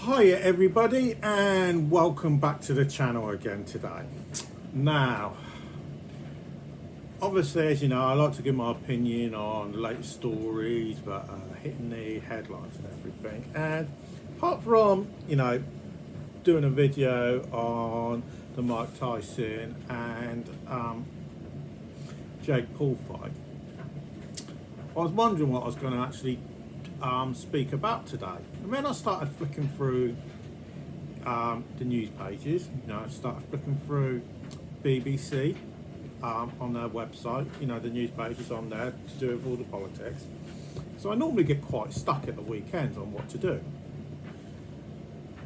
Hiya everybody, and welcome back to the channel again today. Now, obviously, as you know, I like to give my opinion on the latest stories that are hitting the headlines and everything. And apart from, doing a video on the Mike Tyson and Jake Paul fight, I was wondering what I was going to actually speak about today. And then I started flicking through the news pages. I started flicking through BBC on their website. The news pages on there to do with all the politics. So I normally get quite stuck at the weekends on what to do.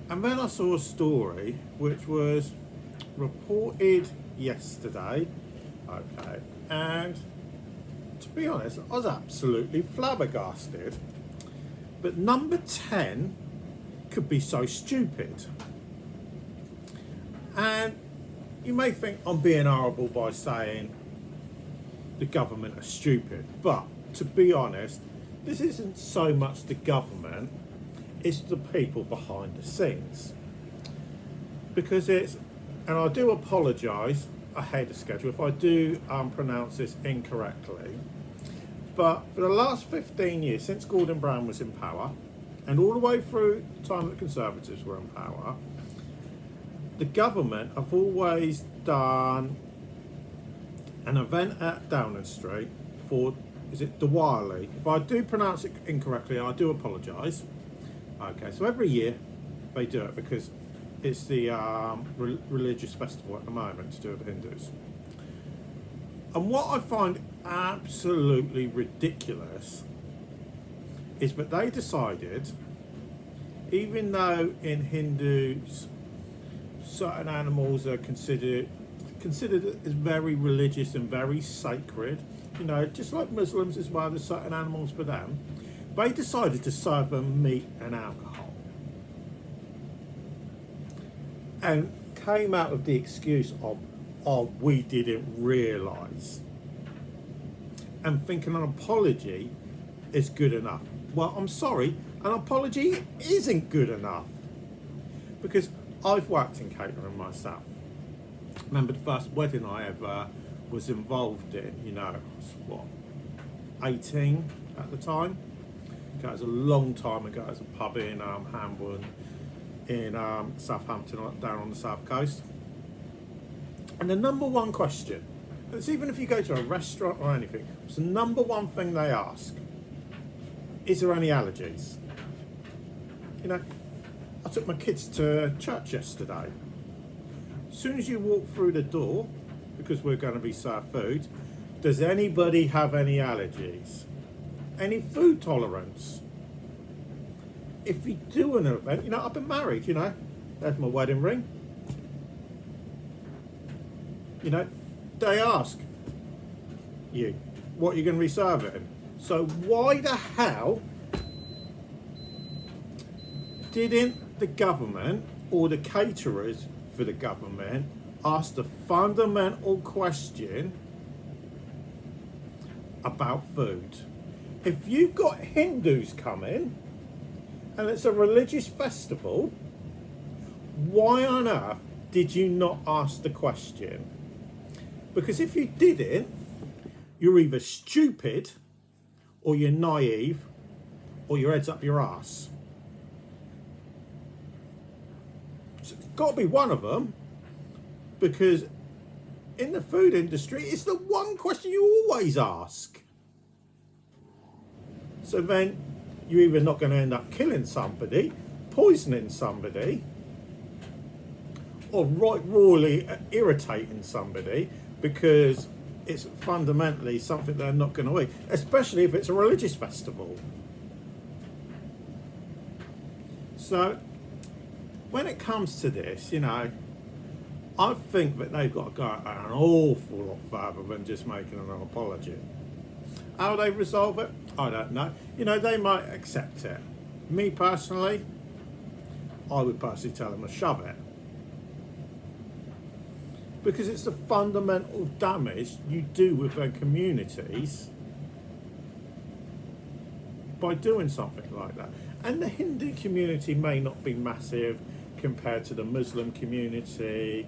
And then I saw a story which was reported yesterday. Okay, and to be honest, I was absolutely flabbergasted. But number 10 could be so stupid. And you may think I'm being horrible by saying the government are stupid. But to be honest, this isn't so much the government, it's the people behind the scenes. Because and I do apologise ahead of schedule if I do pronounce this incorrectly. But for the last 15 years, since Gordon Brown was in power, and all the way through the time that the Conservatives were in power, the government have always done an event at Downing Street for, is it Diwali? If I do pronounce it incorrectly, I do apologise. Okay, so every year they do it because it's the religious festival at the moment to do with the Hindus. And what I find absolutely ridiculous is that they decided, even though in Hindus certain animals are considered as very religious and very sacred, just like Muslims as well, there's certain animals for them, they decided to serve them meat and alcohol. And came out of the excuse of, we didn't realise. And thinking an apology is good enough. Well, I'm sorry, an apology isn't good enough. Because I've worked in catering myself. Remember the first wedding I ever was involved in, 18 at the time. Okay, it was a long time ago. It was a pub in Hamburg, in Southampton, down on the south coast. And the number one question, it's even if you go to a restaurant or anything, it's the number one thing they ask: is there any allergies? I took my kids to church yesterday. As soon as you walk through the door, because we're going to be served food, does anybody have any allergies? Any food tolerance? If you do an event, I've been married, there's my wedding ring. They ask you what you're going to be serving. So why the hell didn't the government or the caterers for the government ask the fundamental question about food? If you've got Hindus coming and it's a religious festival, why on earth did you not ask the question? Because if you didn't, you're either stupid, or you're naive, or your head's up your ass. So it's got to be one of them, because in the food industry, it's the one question you always ask. So then you're either not going to end up killing somebody, poisoning somebody, or royally irritating somebody, because it's fundamentally something they're not going to eat, especially if it's a religious festival. So when it comes to this, I think that they've got to go an awful lot further than just making an apology. How they resolve it, I don't know. They might accept it. Me personally, I would personally tell them to shove it. Because it's the fundamental damage you do with their communities by doing something like that. And the Hindu community may not be massive compared to the Muslim community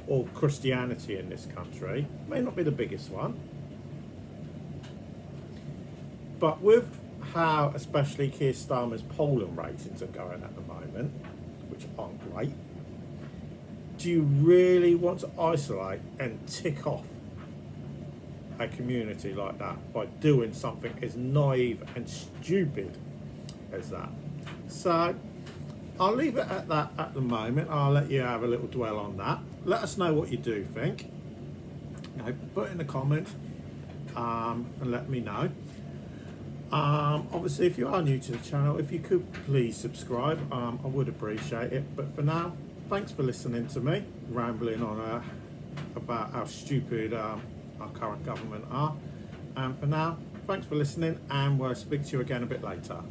or Christianity in this country, may not be the biggest one. But with how especially Keir Starmer's polling ratings are going at the moment, which aren't great, do you really want to isolate and tick off a community like that by doing something as naive and stupid as that? So I'll leave it at that at the moment. I'll let you have a little dwell on that. Let us know what you do think. Put in the comments and let me know. Obviously, if you are new to the channel, if you could please subscribe, I would appreciate it. But for now, thanks for listening to me rambling on about how stupid our current government are. And for now, thanks for listening, and we'll speak to you again a bit later.